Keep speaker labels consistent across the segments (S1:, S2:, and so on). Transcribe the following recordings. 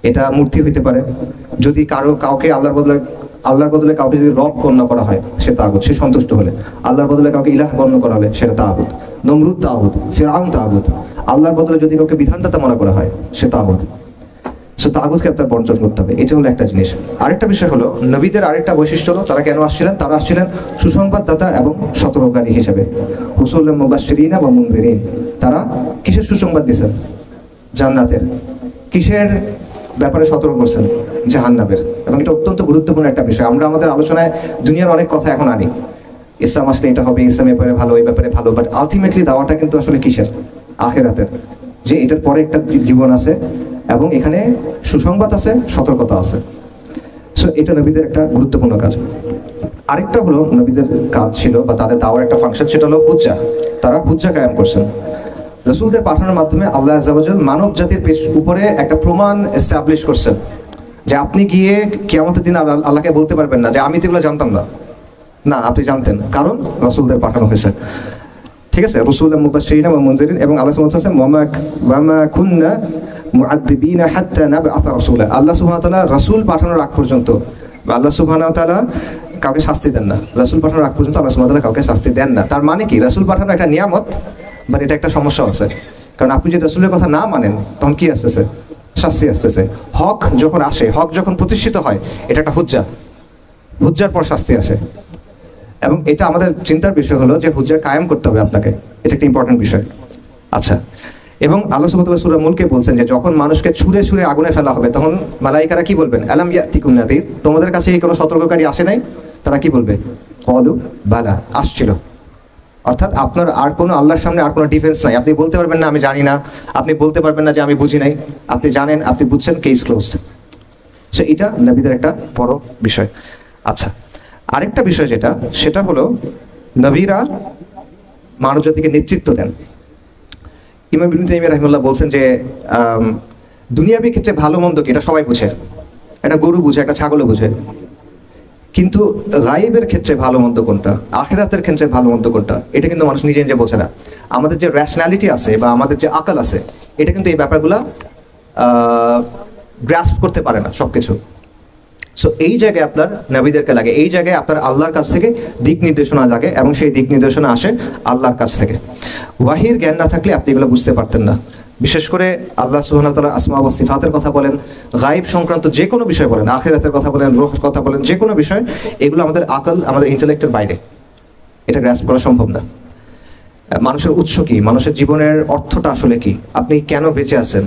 S1: এটা মূর্তি হইতে পারে, যদি কাউকে আল্লাহর বদলে কাউকে যদি রব গণ্য করা হয় সে তাগুত, সে সন্তুষ্ট হলে। আল্লাহর বদলে কাউকে ইলাহ গণ্য করা হলে সেটা তাগুত। নমরুদ তাগুত, ফিরআউন তাগুত। আল্লাহর বদলে যদি কাউকে বিধানদাতা মনে করা হয় সে তাগুত। সো তাগুতকে আপনার বর্জন করতে হবে, এটা হলো একটা জিনিস। আরেকটা বিষয় হলো নবীদের আরেকটা বৈশিষ্ট্য হলো তারা কেন আসছিলেন, তারা আসছিলেন সুসংবাদদাতা এবং সতর্ককারী হিসেবে। রাসূলুল্লাহ মুবাশশিরিনা ওয়া মুনযিরিন, তারা কিসের সুসংবাদ দিয়েছেন? জান্নাতের। কিসের ব্যাপারে সতর্ক করছেন? জাহান্নামের। এবং এটা অত্যন্ত গুরুত্বপূর্ণ একটা বিষয়। আমরা আমাদের আলোচনায় দুনিয়ার অনেক কথা এখন আনি, ইসলাম আসলে এটা হবে, ইসলাম ব্যাপারে ভালো, এই ব্যাপারে ভালো, বাট আলটিমেটলি দাওয়াটা কিন্তু আসলে কিসের? আখিরাতের। যে এটার পরে একটা জীবন আছে এবং এখানে সুসংবাদ আছে, সতর্কতা আছে। সো এটা নবীদের একটা গুরুত্বপূর্ণ কাজ। আরেকটা হলো নবীদের কাজ ছিল বা তাদের দাওয়ার একটা ফাংশন, সেটা হলো হুজ্জা। তারা হুজ্জা কায়েম করছেন। রাসূলদের পাঠানোর মাধ্যমে আল্লাহ আযজা ওয়া জাল্লা মানব জাতির উপরে একটা প্রমাণ এস্টাবলিশ করছেন যে আপনি গিয়ে কিয়ামতের দিন আল্লাহকে বলতে পারবেন না যে আমি তো এগুলো জানতাম না। না, আপনি জানতেন, কারণ রাসূলদের পাঠানো হয়েছে। ঠিক আছে, রাসূলুল্লাহ মুবাশশিরিনা ওয়া মুনযিরিন, এবং আল্লাহ সুবহানাহু ওয়া তাআলা ওয়া মা কুননা মুআদ্দিবিনা হাত্তা নাবআথা রাসূলা। আল্লাহ সুবহানাহু ওয়া তাআলা রাসূল পাঠানোর আগ পর্যন্ত, বা আল্লাহ সুবহানাহু ওয়া তাআলা কাউকে শাস্তি দেন না। রাসূল পাঠানোর আগ পর্যন্ত আল্লাহ সুবহানাহু ওয়া তাআলা কাউকে শাস্তি দেন না। তার মানে কি? রাসূল পাঠানো একটা নিয়ামত, বাট এটা একটা সমস্যা আছে। কারণ আপনি যদি রাসূলের কথা না মানেন তখন কি আসতেছে? শাস্তি আসতেছে। হক যখন আসে, হক যখন প্রতিষ্ঠিত হয়, এটা একটা হুজ্জা। হুজ্জার পর শাস্তি আসে। এবং এটা আমাদের চিন্তার বিষয় হলো যে হুজ্জা কায়েম করতে হবে আপনাকে, এটা একটা ইম্পর্টেন্ট বিষয়। আচ্ছা, এবং আল্লাহ সুবহানাহু ওয়া তাআলা সূরা মুলকে বলছেন যে যখন মানুষকে ছুঁড়ে ছুঁড়ে আগুনে ফেলা হবে তখন মালাইকারা কি বলবেন? আলাম ইয়াতিকুম নাযীর, তোমাদের কাছে কি কোনো সতর্ককারী আসে নাই? তারা কি বলবে? ক্বালু বালা, আসছিল। অর্থাৎ আপনার আর কোনো আল্লাহর সামনে আর কোনো ডিফেন্স নাই। আপনি বলতে পারবেন না আমি জানি না, আপনি বলতে পারবেন না যে আমি বুঝি নাই। আপনি জানেন, আপনি বুঝছেন, কেস ক্লোজড। সো এটা নবীদের একটা বড় বিষয়। আচ্ছা, আরেকটা বিষয় যেটা, সেটা হলো নবীরা মানবজাতিকে নেতৃত্ব দেন। ইমাম ইবনে তাইমিয়া রাহিমাহুল্লাহ বলছেন যে দুনিয়াবী ক্ষেত্রে ভালো মন্দ কি এটা সবাই বুঝে, একটা গরু বুঝে, একটা ছাগলও বুঝে, কিন্তু গায়েবের ক্ষেত্রে ভালো মন্দ কোনটা, আখিরাতের ক্ষেত্রে ভালো মন্দ কোনটা, এটা কিন্তু মানুষ নিজে নিজে বোঝে না। আমাদের যে র্যাশনালিটি আছে বা আমাদের যে আকল আছে, এটা কিন্তু এই ব্যাপারগুলো গ্রাস্প করতে পারে না সবকিছু। সো এই জায়গায় আপনার নবীদেরকে লাগে, এই জায়গায় আপনার আল্লাহর কাছ থেকে দিক নির্দেশনা লাগে, এবং সেই দিক নির্দেশনা আসে আল্লাহর কাছ থেকে। ওয়াহির জ্ঞান না থাকলে আপনি এগুলো বুঝতে পারতেন না। বিশেষ করে আল্লাহ সুবহানাহু ওয়া তাআলা আসমা ওয়া সিফাতের কথা বলেন, গায়েব সংক্রান্ত যে কোনো বিষয় বলেন, আখিরাতের কথা বলেন, রূহের কথা বলেন, যে কোনো বিষয়, এগুলো আমাদের আকল, আমাদের ইন্টেলেক্টের বাইরে, এটা গ্রাস্প করা সম্ভব না। মানুষের উৎস কি, মানুষের জীবনের অর্থটা আসলে কি, আপনি কেন বেঁচে আছেন,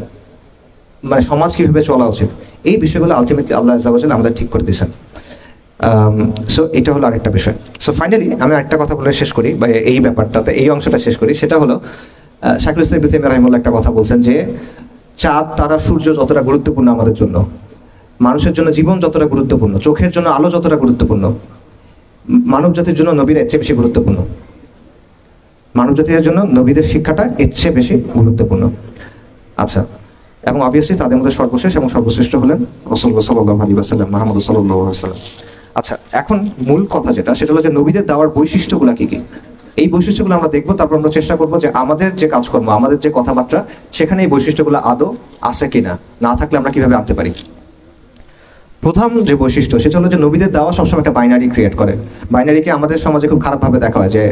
S1: মানে সমাজ কিভাবে চলা উচিত, এই বিষয়গুলো আলটিমেটলি আল্লাহ আযজা ওয়া জাল্লা আমাদের ঠিক করে দিয়েছেন। সো এটা হলো আরেকটা বিষয়। সো ফাইনালি আমি আরেকটা কথা বলে শেষ করি, বা এই ব্যাপারটাতে এই অংশটা শেষ করি। সেটা হলো শাইখুল ইসলাম ইবনে তাইমিয়া রাহিমাহুল্লাহ একটা কথা বলছেন যে চাঁদ, তারা, সূর্য যতটা গুরুত্বপূর্ণ আমাদের জন্য, মানুষের জন্য জীবন যতটা গুরুত্বপূর্ণ, চোখের জন্য আলো যতটা গুরুত্বপূর্ণ, মানব জাতির জন্য নবীরা এর চেয়ে বেশি গুরুত্বপূর্ণ। মানব জাতির জন্য নবীদের শিক্ষাটা এর চেয়ে বেশি গুরুত্বপূর্ণ। আচ্ছা, এবং অবভিয়াসলি তাদের মধ্যে সর্বশেষ এবং সর্বশ্রেষ্ঠ হলেন রাসূলুল্লাহ সাল্লাল্লাহু আলাইহি ওয়াসাল্লাম, মুহাম্মদ সাল্লাল্লাহু আলাইহি ওয়াসাল্লাম। আচ্ছা, এখন মূল কথা যেটা, সেটা হলো যে নবীদের দাওয়ার বৈশিষ্ট্যগুলো কি কি। এই বৈশিষ্ট্যগুলো আমরা দেখবো, তারপর আমরা চেষ্টা করবো যে আমাদের যে কাজকর্ম, আমাদের যে কথাবার্তা, সেখানে এই বৈশিষ্ট্যগুলো আদৌ আছে কিনা, না থাকলে আমরা কিভাবে আনতে পারি। প্রথম যে বৈশিষ্ট্য, সেটা হলো যে নবীদের দাওয়া সবসময় একটা বাইনারি ক্রিয়েট করে। বাইনারিকে আমাদের সমাজে খুব খারাপভাবে দেখা হয়, যে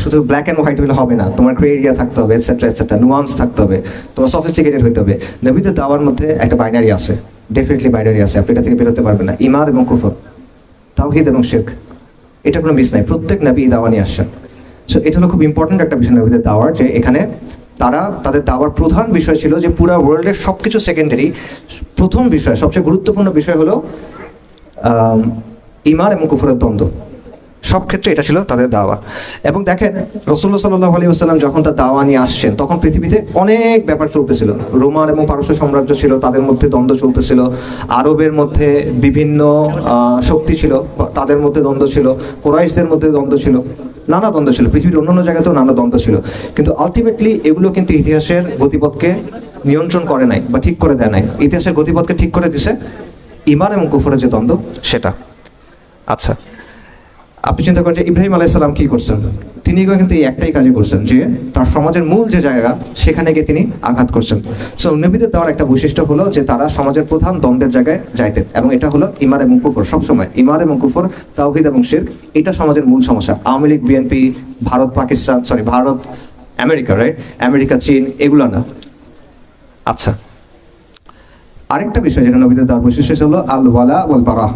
S1: শুধু ব্ল্যাক অ্যান্ড হোয়াইট হলে হবে না, তোমার গ্রে এরিয়া থাকতে হবে, এটসেট্রা এটসেট্রা, নুয়ান্স থাকতে হবে, তোমার সফিস্টিকেটেড হইতে হবে। নবীদের দাওয়ার মধ্যে একটা বাইনারি আছে, ডেফিনেটলি বাইনারি আছে, আপনি এটা থেকে বেরোতে পারবেন না। ঈমান এবং কুফর, তাওহীদ এবং শিরক, এটা কোনো মিস নাই। প্রত্যেক নবী দাওয়া নিয়ে আসছেন। সো এটা হলো খুব ইম্পর্টেন্ট একটা বিষয় নবীদের দাওয়ার, যে এখানে তারা তাদের দাওয়ার প্রধান বিষয় ছিল যে পুরো ওয়ার্ল্ডের সব কিছু সেকেন্ডারি, প্রথম বিষয়, সবচেয়ে গুরুত্বপূর্ণ বিষয় হলো ঈমান এবং কুফরের দ্বন্দ্ব। সব ক্ষেত্রে এটা ছিল তাদের দাওয়া। এবং দেখেন রাসূলুল্লাহ সাল্লাল্লাহু আলাইহি ওয়াসাল্লাম যখন তার দাওয়া নিয়ে আসছেন, তখন পৃথিবীতে অনেক ব্যাপার চলতেছিল। রোমান এবং পারস্য সাম্রাজ্য ছিল, তাদের মধ্যে দ্বন্দ্ব চলতেছিল। আরবের মধ্যে বিভিন্ন শক্তি ছিল, তাদের মধ্যে দ্বন্দ্ব ছিল। কুরাইশদের মধ্যে দ্বন্দ্ব ছিল, নানা দ্বন্দ্ব ছিল। পৃথিবীর অন্যান্য জায়গাতেও নানা দ্বন্দ্ব ছিল। কিন্তু আলটিমেটলি এগুলো কিন্তু ইতিহাসের গতিপথকে নিয়ন্ত্রণ করে নাই বা ঠিক করে দেয় নাই। ইতিহাসের গতিপথকে ঠিক করে দিছে ঈমান এবং কুফরের যে দ্বন্দ্ব, সেটা। আচ্ছা, আপনি চিন্তা করেন যে ইব্রাহিম আলাইহিস সালাম কি করছেন, তিনি কিন্তু এই একটাই কাজই করছেন যে তার সমাজের মূল যে জায়গা সেখানে গিয়ে তিনি আঘাত করছেন। সো নবীদের দেওয়ার একটা বৈশিষ্ট্য হলো যে তারা সমাজের প্রধান দ্বন্দ্বের জায়গায় যাইতেন, এবং এটা হলো ইমান এবং কুফর। সবসময় ইমান এবং কুফর, তাওহীদ এবং শিরক, এটা সমাজের মূল সমস্যা। Awami League, BNP, Bharat Pakistan, Bharat America, right, America চীন, এগুলো না। আচ্ছা, আরেকটা বিষয় যেটা নবীদের দেওয়ার বৈশিষ্ট্য হলো আল ওয়ালা ওয়াল বারা,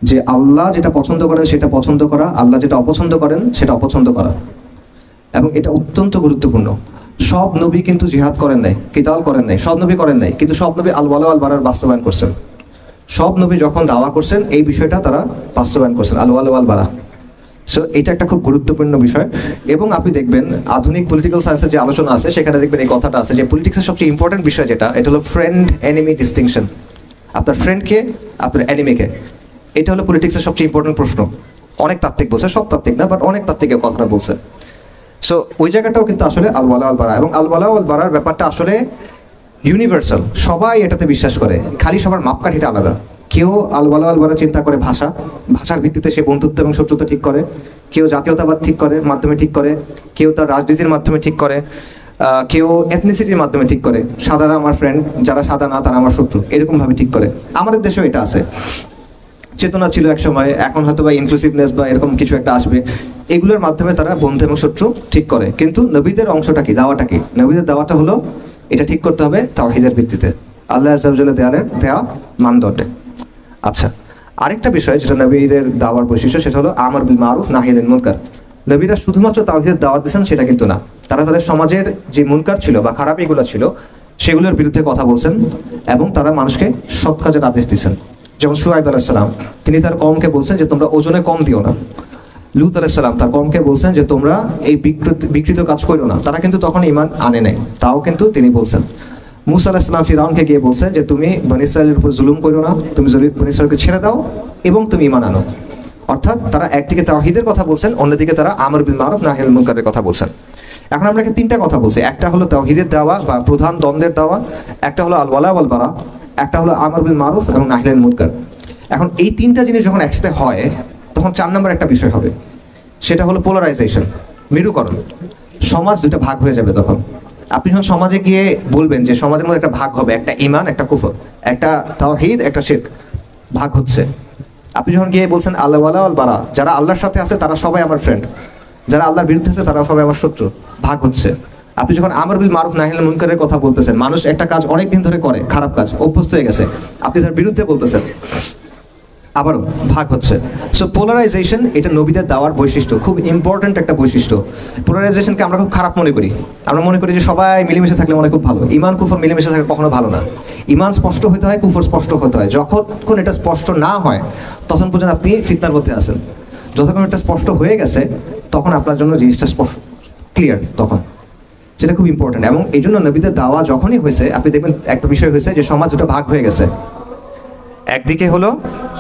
S1: যে আল্লাহ যেটা পছন্দ করেন সেটা পছন্দ করা, আল্লাহ যেটা অপছন্দ করেন সেটা অপছন্দ করা। এবং এটা অত্যন্ত গুরুত্বপূর্ণ। সব নবী কিন্তু জিহাদ করেন নাই, কিতাল করেন নাই, সব নবী করেন নাই, কিন্তু সব নবী আল ওয়ালা ওয়াল বারার বাস্তবায়ন করছেন। সব নবী যখন দাওয়া করছেন এই বিষয়টা তারা বাস্তবায়ন করছেন, আল ওয়ালা ওয়াল বারা। সো এটা একটা খুব গুরুত্বপূর্ণ বিষয়। এবং আপনি দেখবেন আধুনিক পলিটিক্যাল সায়েন্সের যে আলোচনা আছে সেখানে দেখবেন এই কথাটা আছে যে পলিটিক্সের সবচেয়ে ইম্পর্টেন্ট বিষয় যেটা, এটা হলো ফ্রেন্ড এনিমি ডিস্টিংশন। আপনার ফ্রেন্ডকে, আপনার এনিমিকে, এটা হলো পলিটিক্সের সবচেয়ে ইম্পর্টেন্ট প্রশ্ন। অনেক তাত্ত্বিক বলছে, সব তাত্ত্বিক না, বাট অনেক তাত্ত্বিকের কথাটা বলছে। সো ওই জায়গাটাও কিন্তু আসলে আল ওয়ালা আল বারা, এবং আল ওয়ালা আল বারার ব্যাপারটা আসলে ইউনিভার্সাল, সবাই এটাতে বিশ্বাস করে, খালি সবার মাপকাঠিটা আলাদা। কেউ আল ওয়ালা আল বারা চিন্তা করে ভাষার ভিত্তিতে সে বন্ধুত্ব এবং শত্রুতা ঠিক করে, কেউ জাতীয়তাবাদ ঠিক করে মাধ্যমে ঠিক করে, কেউ তার রাজনীতির মাধ্যমে ঠিক করে, কেউ এথনিসিটির মাধ্যমে ঠিক করে, সাদারা আমার ফ্রেন্ড, যারা সাদা না তারা আমার শত্রু, এরকমভাবে ঠিক করে। আমাদের দেশেও এটা আছে, চেতনা ছিল এক সময়, এখন হয়তো বা ইনক্লুসিভনেস বা এরকম কিছু একটা আসবে, এগুলোর মাধ্যমে তারা বন্ধু এবং শত্রু ঠিক করে। কিন্তু নবীদের অংশটা কি, দাওয়াটা কি? নবীদের দাওয়াটা হলো এটা ঠিক করতে হবে তাওহীদের ভিত্তিতে, আল্লাহ আযজা ওয়া জাল্লা দেয়া মানদণ্ডে। আচ্ছা, আরেকটা বিষয় যেটা নবীদের দাওয়ার বৈশিষ্ট্য সেটা হলো আমর বিল মারুফ নাহি আনিল মুনকার। নবীরা শুধুমাত্র তাওহীদের দাওয়াত দিয়েছেন সেটা কিন্তু না, তারা তাদের সমাজের যে মুনকার ছিল বা খারাপ এগুলো ছিল সেগুলোর বিরুদ্ধে কথা বলছেন, এবং তারা মানুষকে সৎ কাজের আদেশ দিয়েছেন। যেমন শুআয়ব আলাইহিস সালাম, তিনি তার কওমকে বলছেন যে তোমরা ওজনে কম দিও না। লূত আলাইহিস সালাম তার কওমকে বলছেন যে তোমরা এই বিকৃত কাজ করো না। তারা কিন্তু তখন ঈমান আনে নাই, তাও কিন্তু তিনি বলছেন। মূসা আলাইহিস সালাম ফিরআউনকে গিয়ে বলছেন যে তুমি বনী ইসরাইলের উপর জুলুম করো না, তুমি বনী ইসরাইলকে ছেড়ে দাও এবং তুমি ঈমান আনো। অর্থাৎ তারা একদিকে তাওহীদের কথা বলছেন, অন্যদিকে তারা আমর বিল মারুফ নাহি আনিল মুনকারের কথা বলছেন। এখন আমরা তিনটা কথা বলছি, একটা হলো তাওহীদের দাওয়া বা প্রধান দ্বন্দ্বের দাওয়া, একটা হলো আল ওয়ালা ওয়াল বারা, একটা হলো আমর বিল মারুফ এবং নাহি আনিল মুনকার। এখন এই তিনটা জিনিস যখন একসাথে হয় তখন 4 নম্বর একটা বিষয় হবে, সেটা হলো পোলারাইজেশন, মেরুকরণ। সমাজ দুটো ভাগ হয়ে যাবে তখন। আপনি যখন সমাজে গিয়ে বলবেন যে সমাজের মধ্যে একটা ভাগ হবে, একটা ঈমান একটা কুফর, একটা তাওহীদ একটা শিরক, ভাগ হচ্ছে। আপনি যখন গিয়ে বলছেন আল্লাহ ওয়ালা ওয়াল বারা, যারা আল্লাহর সাথে আছে তারা সবাই আমার ফ্রেন্ড, যারা আল্লাহর বিরুদ্ধে আছে তারা সবাই আমার শত্রু, ভাগ হচ্ছে। আপনি যখন আমর বিল মারুফ নাহি আনিল মুনকারের কথা বলতেছেন, মানুষ একটা কাজ অনেক দিন ধরে করে, খারাপ কাজ, অভ্যস্ত হয়ে গেছে, আপনি তার বিরুদ্ধে বলতেছেন, আবারও ভাগ হচ্ছে। সো পোলারাইজেশন এটা নবীদের দাওয়ার বৈশিষ্ট্য, খুব ইম্পর্টেন্ট একটা বৈশিষ্ট্য। পোলারাইজেশনকে আমরা খুব খারাপ মনে করি, আমরা মনে করি যে সবাই মিলেমিশে থাকলে মনে খুব ভালো। ঈমান কুফর মিলেমিশে থাকলে কখনো ভালো না। ঈমান স্পষ্ট হতে হয়, কুফর স্পষ্ট হতে হয়। যখন এটা স্পষ্ট না হয় তখন পর্যন্ত আপনি ফিতনার মধ্যে আছেন। যতক্ষণ এটা স্পষ্ট হয়ে গেছে তখন আপনার জন্য জিনিসটা স্পষ্ট ক্লিয়ার, তখন সেটা খুব ইম্পর্টেন্ট। এবং এই জন্য নবীদের দাওয়া যখনই হয়েছে আপনি দেখবেন একটা বিষয় হয়েছে যে সমাজ দুটো ভাগ হয়ে গেছে, একদিকে হলো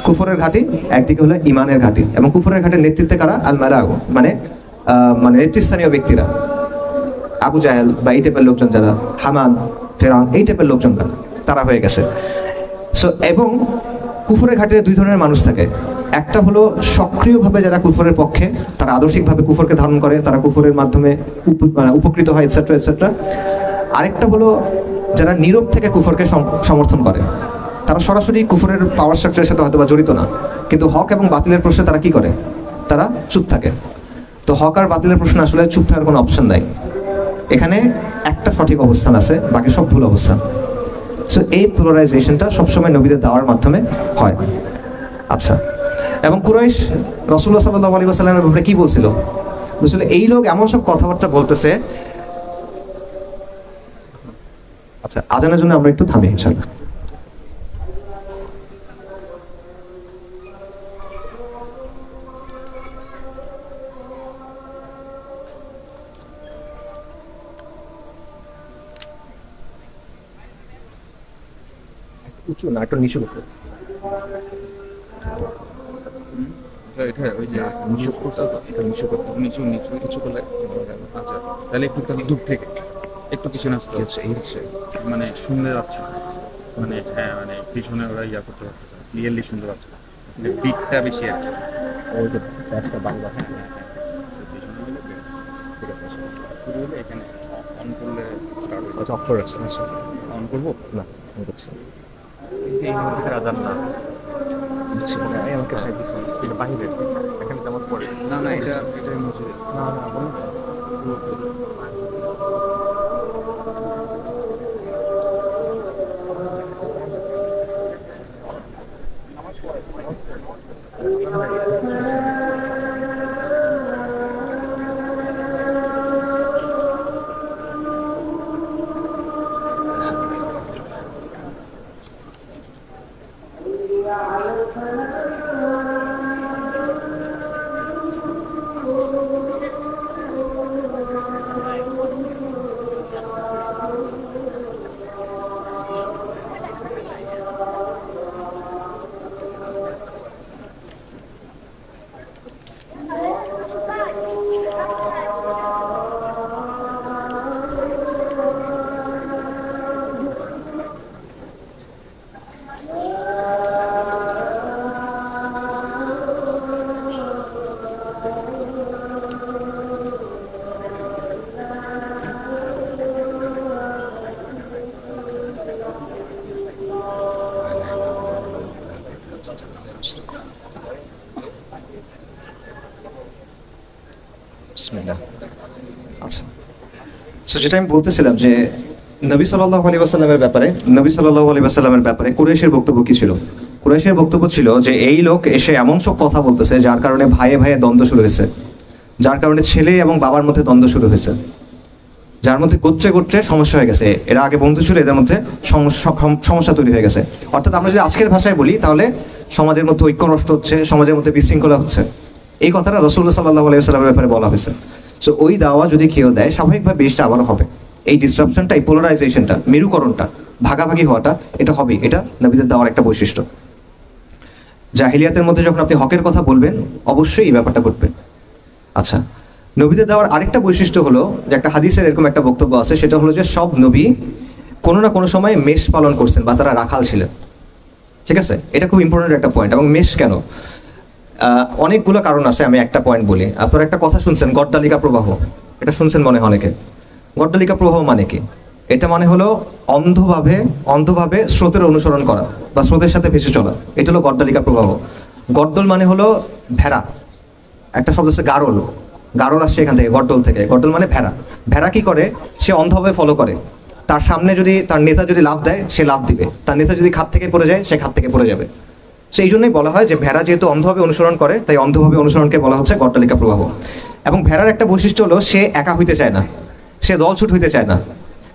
S1: কুফরের ঘাঁটি, একদিকে হলো ইমানের ঘাঁটি। এবং কুফরের ঘাটের নেতৃত্বে কারা? আল মালাউ, মানে নেতৃস্থানীয় ব্যক্তিরা, আবু জাহেল বা এই টাইপের লোকজন, যারা হামান ফেরাউন এই টাইপের লোকজনরা, তারা হয়ে গেছে। সো এবং কুফরের ঘাটে 2 ধরনের মানুষ থাকে। একটা হলো সক্রিয়ভাবে যারা কুফরের পক্ষে, তারা আদর্শিকভাবে কুফরকে ধারণ করে, তারা কুফরের মাধ্যমে উপকৃত হয়, এটসেট্রা এটসেট্রা। আরেকটা হলো যারা নীরব থেকে কুফরকে সমর্থন করে, তারা সরাসরি কুফরের পাওয়ার স্ট্রাকচারের সাথে হয়তো বা জড়িত না, কিন্তু হক এবং বাতিলের প্রশ্নে তারা কি করে? তারা চুপ থাকে। তো হক আর বাতিলের প্রশ্নে আসলে চুপ থাকার কোনো অপশন নাই, এখানে একটা সঠিক অবস্থান আছে, বাকি সব ভুল অবস্থান। সো এই পোলারাইজেশনটা সবসময় নবীদের দাওয়ার মাধ্যমে হয়। আচ্ছা, এবং কুরাইশ রাসূলুল্লাহ সাল্লাল্লাহু আলাইহি ওয়াসাল্লামের ব্যাপারে কি বলছিল? বলছিল এই লোক এমন সব কথাবার্তা বলতেছে। আচ্ছা, আজানের জন্য আমরা একটু থামি ইনশাআল্লাহ। উঁচু না, একটু নিচু করতে।
S2: এটা ওই যে নিচু করছে, এটা নিচু করতে, নিচু করলে। আচ্ছা, তাহলে তাহলে দূর থেকে একটু পিছনে আসতে হচ্ছে, এই হচ্ছে মানে শুনতে যাচ্ছে, মানে হ্যাঁ, মানে পিছনে ওরা করতে পারতেছে, ক্লিয়ারলি শুনতে পাচ্ছে, বিটটা বেশি আর কি।
S3: ফ্ল্যাশটা বাংলা। হ্যাঁ হ্যাঁ
S2: ঠিক আছে, শুরু হলে এখানে অন করলে স্টার্ট হবে।
S3: আচ্ছা, অফ করে রাখছেন। আচ্ছা,
S2: অন করবো
S3: না আমি করছি।
S2: এই মসজিদের আজান না।
S3: বুঝছি, এই আমাকে ভাই দিচ্ছি, এটা বাহিরে এখানে জামাত পড়ে।
S2: না না, এটাই মসজিদে।
S3: না না বলুন।
S1: বিসমিল্লাহ। আচ্ছা, সো যেটা আমি বলতেছিলাম যে নবী সাল্লাল্লাহু আলাইহি ওয়াসাল্লামের ব্যাপারে কুরাইশের বক্তব্য কি ছিল? কুরাইশের বক্তব্য ছিল যে এই লোক এসে এমন সব কথা বলতেছে যার কারণে ভাইয়ে ভাইয়ে দ্বন্দ্ব শুরু হয়েছে, যার কারণে ছেলে এবং বাবার মধ্যে দ্বন্দ্ব শুরু হয়েছে, যার মধ্যে গোত্রে গোত্রে সমস্যা হয়ে গেছে। এরা আগে বন্ধু ছিল, এদের মধ্যে সমস্যা তৈরি হয়ে গেছে। অর্থাৎ আমরা যদি আজকের ভাষায় বলি তাহলে সমাজের মধ্যে ঐক্য নষ্ট হচ্ছে, সমাজের মধ্যে বিশৃঙ্খলা হচ্ছে। এই কথাটা রাসূলুল্লাহ সাল্লাল্লাহু আলাইহি ওয়াসাল্লামের ব্যাপারে বলা হয়েছে। সো ওই দাওয়া যদি কেউ দেয়, স্বাভাবিকভাবে বেশটা আবারও হবে। এই ডিসরাপশনটা, এই পোলারাইজেশনটা, মেরুকরণটা, ভাগাভাগি হওয়াটা, এটা হবে। এটা নবীদের দাওয়ার একটা বৈশিষ্ট্য। জাহিলিয়াতের মধ্যে যখন আপনি হকের কথা বলবেন, অবশ্যই এই ব্যাপারটা ঘটবে। আচ্ছা, নবীদের দেওয়ার আরেকটা বৈশিষ্ট্য হলো যে একটা হাদিসের এরকম একটা বক্তব্য আছে, সেটা হলো যে সব নবী কোনো না কোনো সময় মেষ পালন করছেন বা তারা রাখাল ছিলেন। ঠিক আছে, এটা খুব ইম্পর্টেন্ট একটা পয়েন্ট। এবং মেষ কেন? অনেকগুলো কারণ আছে, আমি একটা পয়েন্ট বলি। আপনারা একটা কথা শুনছেন, গড্ডালিকা প্রবাহ, এটা শুনছেন মনে হয় অনেকে। গড্ডালিকা প্রবাহ মানে কি? এটা মানে হলো অন্ধভাবে স্রোতের অনুসরণ করা বা স্রোতের সাথে ভেসে চলা। এটা হলো গড্ডালিকা প্রবাহ। গড্ডল মানে হলো ভেড়া, একটা শব্দ আছে গারল, গারল আসছে এখান থেকে, গড্ডল থেকে। গড্ডল মানে ভেড়া। ভেড়া কি করে? সে অন্ধভাবে ফলো করে। তার সামনে যদি তার নেতা যদি লাফ দেয়, সে লাফ দিবে। তার নেতা যদি খাত থেকে পড়ে যায়, সে খাত থেকে পড়ে যাবে। সেই জন্যই বলা হয় যে ভেড়া যেহেতু অন্ধভাবে অনুসরণ করে, তাই অন্ধভাবে অনুসরণকে বলা হচ্ছে গড্ডালিকা প্রবাহ। এবং ভেড়ার একটা বৈশিষ্ট্য হলো সে একা হইতে চায় না, সে দলছুট হইতে চায় না,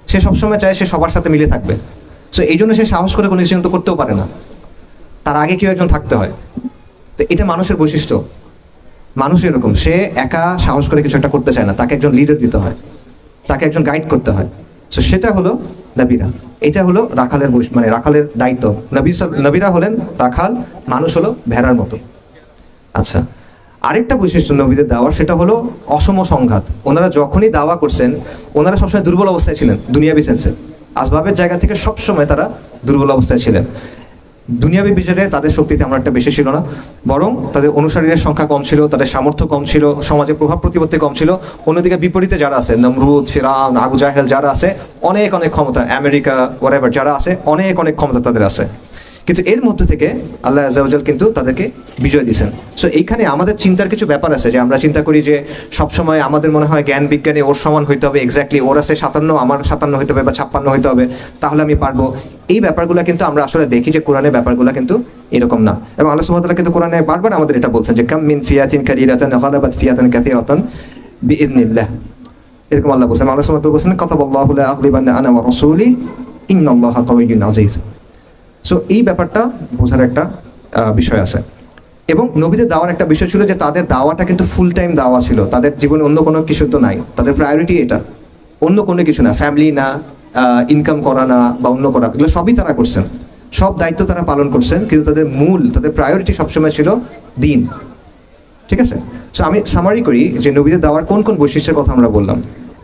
S1: সে সবসময় চায় সে সবার সাথে মিলে থাকবে। সো এই জন্য সে সাহস করে কোনো কিছু কিন্তু করতেও পারে না, তার আগে কেউ একজন থাকতে হয়। তো এটা মানুষের বৈশিষ্ট্য। মানুষ এরকম, সে একা সাহস করে কিছু একটা করতে চায় না, তাকে একজন লিডার দিতে হয়, তাকে একজন গাইড করতে হয়। সো সেটা হলো নবীরা। এটা হলো রাখালের মানে রাখালের দায়িত্ব। নবীরা হলেন রাখাল, মানুষ হলো ভেড়ার মতো। আচ্ছা, আরেকটা বৈশিষ্ট্য নবীদের দাওয়া, সেটা হলো অসম সংঘাত। ওনারা যখনই দাওয়া করছেন, ওনারা সবসময় দুর্বল অবস্থায় ছিলেন। দুনিয়াবি সেন্সে, আসবাবের জায়গা থেকে সবসময় তারা দুর্বল অবস্থায় ছিলেন। দুনিয়াবি বিচারে তাদের শক্তি তেমন একটা বেশি ছিল না, বরং তাদের অনুসারীদের সংখ্যা কম ছিল, তাদের সামর্থ্য কম ছিল, সমাজে প্রভাব প্রতিপত্তি কম ছিল। অন্যদিকে বিপরীতে যারা আছে, নমরুদ, ফিরআউন, আবু জাহেল যারা আছে, অনেক অনেক ক্ষমতা, আমেরিকা ওয়ারেভার যারা আছে, অনেক অনেক ক্ষমতা তাদের আছে। কিন্তু এর মধ্যে থেকে আল্লাহ আযজা ওয়া জাল কিন্তু তাদেরকে বিজয় দিয়েছেন। সো এইখানে আমাদের চিন্তার কিছু ব্যাপার আছে, যে আমরা চিন্তা করি যে সবসময় আমাদের মনে হয় জ্ঞান বিজ্ঞানে ওর সমান হইতে হবে, এক্স্যাক্টলি ওর আছে 57, আমার 57 হইতে হবে বা 56 হইতে হবে, তাহলে আমি পারবো। এই ব্যাপারগুলো কিন্তু আমরা আসলে দেখি যে কোরআনের ব্যাপারগুলো কিন্তু এরকম না। এবং আল্লাহ সুবহানাহু ওয়া তাআলা কিন্তু কোরআনে বারবার আমাদের এটা বলছেন যে কাম মিন ফিয়াতিন কালিলাতান গালাবাত ফিয়াতান কাসীরাতান বিইذنিল্লাহ। এরকম আল্লাহ বলেছেন। আল্লাহ সুবহানাহু ওয়া তাআলা বলেছেন কাতাবাল্লাহু লা আগলিবান্না আনা ওয়া রাসূলি ইন্নাল্লাহা কাওয়িয়্যুন আযীজ। সো এই ব্যাপারটা বোঝার একটা বিষয় আছে। এবং নবীদের দাওয়ার একটা বিষয় ছিল যে তাদের দাওয়াটা কিন্তু ফুল টাইম দাওয়া ছিল। তাদের জীবনে অন্য কোনো কিছু তো নাই, তাদের প্রায়োরিটি এটা, অন্য কোনো কিছু না, ফ্যামিলি না, ইনকাম করা না বা অন্য করা, এগুলো সবই তারা করছেন, সব দায়িত্ব তারা পালন করছেন। কিন্তু তাদের প্রায়োরিটি সবসময় ছিল দিন। ঠিক আছে, সো আমি সামারি করি যে নবীদের দাওয়ার কোন কোন বৈশিষ্ট্যের কথা আমরা বললাম।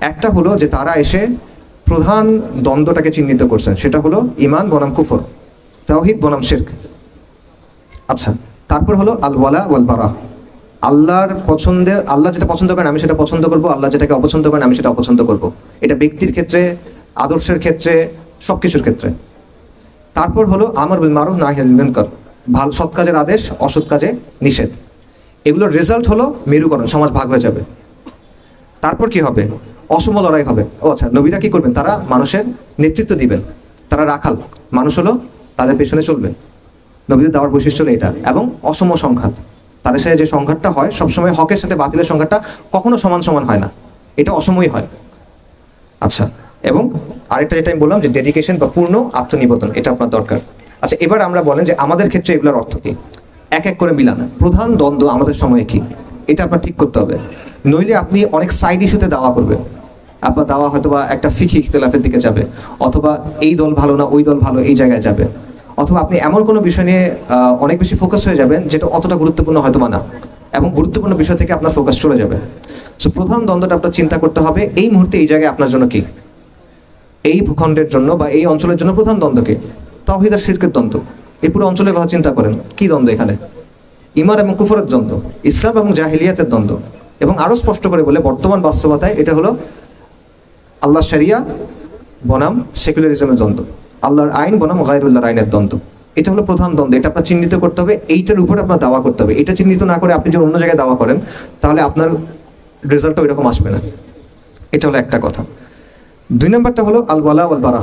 S1: একটা হলো যে তারা এসে প্রধান দ্বন্দ্বটাকে চিহ্নিত করছেন, সেটা হলো ঈমান বনাম কুফর, তাওহীদ বনাম শিরক। আচ্ছা, তারপর হলো আল ওয়ালা ওয়াল বারা, আল্লাহর পছন্দে, আল্লাহ যেটা পছন্দ করেন আমি সেটা পছন্দ করব, আল্লাহ যেটাকে অপছন্দ করেন আমি সেটা অপছন্দ করব। এটা ব্যক্তির ক্ষেত্রে, আদর্শের ক্ষেত্রে, সব কিছুর ক্ষেত্রে। তারপর হলো আমর বিল মারুফ নাহি আনিল মুনকার, ভালো সৎ কাজের আদেশ, অসৎ কাজে নিষেধ। এগুলোর রেজাল্ট হলো মেরুকরণ, সমাজ ভাগ হয়ে যাবে। তারপর কি হবে? অসম লড়াই হবে। ও আচ্ছা, নবীরা কি করবেন? তারা মানুষের নেতৃত্ব দিবেন, তারা রাখাল, মানুষ হলো তাদের পেছনে চলবেন। নবীদের দেওয়ার বৈশিষ্ট্য হলো এটা। এবং অসম সংঘাত, তাদের সাথে যে সংঘাতটা হয় সবসময় হকের সাথে বাতিলের সংঘাতটা কখনো সমান সমান হয় না, এটা অসমই হয়। আচ্ছা, এবং আরেকটা যেটা আমি বললাম যে ডেডিকেশন বা পূর্ণ আত্মনিবেদন, এটা আপনার দরকার। আচ্ছা, এবার আমরা বলেন যে আমাদের ক্ষেত্রে এগুলোর অর্থ কি, এক এক করে মিলান। প্রধান দ্বন্দ্ব আমাদের সময়ে কি, এটা আপনার ঠিক করতে হবে। নইলে আপনি অনেক সাইড ইস্যুতে দাওয়া করবেন, আপনার দাওয়া হয়তো বা একটা ফিকহি ইখতিলাফের দিকে যাবে, অথবা এই দল ভালো না ওই দল ভালো এই জায়গায় যাবে, অথবা আপনি এমন কোনো বিষয় নিয়ে অনেক বেশি ফোকাস হয়ে যাবেন যেটা অতটা গুরুত্বপূর্ণ হয়তো না, এবং গুরুত্বপূর্ণ বিষয় থেকে আপনার ফোকাস চলে যাবে। সো প্রধান দ্বন্দ্বটা আপনার চিন্তা করতে হবে এই মুহূর্তে এই জায়গায় আপনার জন্য কি, এই ভূখণ্ডের জন্য বা এই অঞ্চলের জন্য প্রধান দ্বন্দ্ব কি? তাওহীদ আর শিরকের দ্বন্দ্ব। এই পুরো অঞ্চলের কথা চিন্তা করেন, কি দ্বন্দ্ব এখানে? ঈমান এবং কুফরের দ্বন্দ্ব, ইসলাম এবং জাহিলিয়াতের দ্বন্দ্ব। এবং আরো স্পষ্ট করে বলে বর্তমান বাস্তবতায় এটা হলো আল্লাহ শরিয়া বনাম সেকুলারিজমের দ্বন্দ্ব, আল্লাহর আইন বনাম গায়রুল্লাহর আইনের দ্বন্দ্ব। এটা হলো প্রধান দ্বন্দ্ব। এটা আপনার চিহ্নিত করতে হবে, এইটার উপরে আপনার দাওয়া করতে হবে। এটা চিহ্নিত না করে আপনি যদি অন্য জায়গায় দাওয়া করেন তাহলে আপনার রেজাল্টটা ওই রকম আসবে না। এটা হলো একটা কথা। 2 নম্বরটা হলো আল ওয়ালা ওয়াল বারা।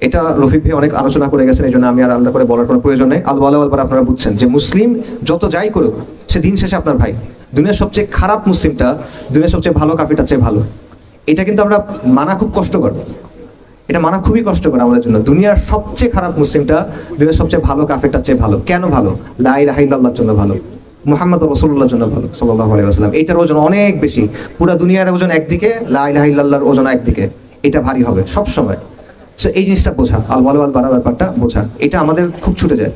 S1: এটা রফিক ভাই অনেক আলোচনা করে গেছেন, এই জন্য আমি আর আলাদা করে বলার কোনো প্রয়োজন নেই। আল ওয়ালা ওয়াল বারা আপনারা বুঝছেন যে মুসলিম যত যাই করুক সে দিন শেষে আপনার ভাই। দুনিয়ার সবচেয়ে খারাপ মুসলিমটা দুনিয়ার সবচেয়ে ভালো কাফিরটার চেয়ে ভালো। এটা কিন্তু আমরা মানা খুব কষ্টকর, এটা মানা খুবই কষ্টকর আমাদের জন্য। দুনিয়ার সবচেয়ে খারাপ মুসলিমটা দুনিয়ার সবচেয়ে ভালো কাফেরটার চেয়ে ভালো। কেন ভালো? লা ইলাহা ইল্লাল্লাহর জন্য ভালো, মুহাম্মদ রাসূলুল্লাহর জন্য ভালো সাল্লাল্লাহু আলাইহি ওয়াসাল্লাম। এটার ওজন অনেক বেশি, পুরো দুনিয়ার ওজন একদিকে, লা ইলাহা ইল্লাল্লাহর ওজন একদিকে। এটা ভারী হবে সব সময়। সো এই জিনিসটা বোঝা, আল ওয়ালা ওয়াল বারা ব্যাপারটা বোঝা, এটা আমাদের খুব ছুটে যায়।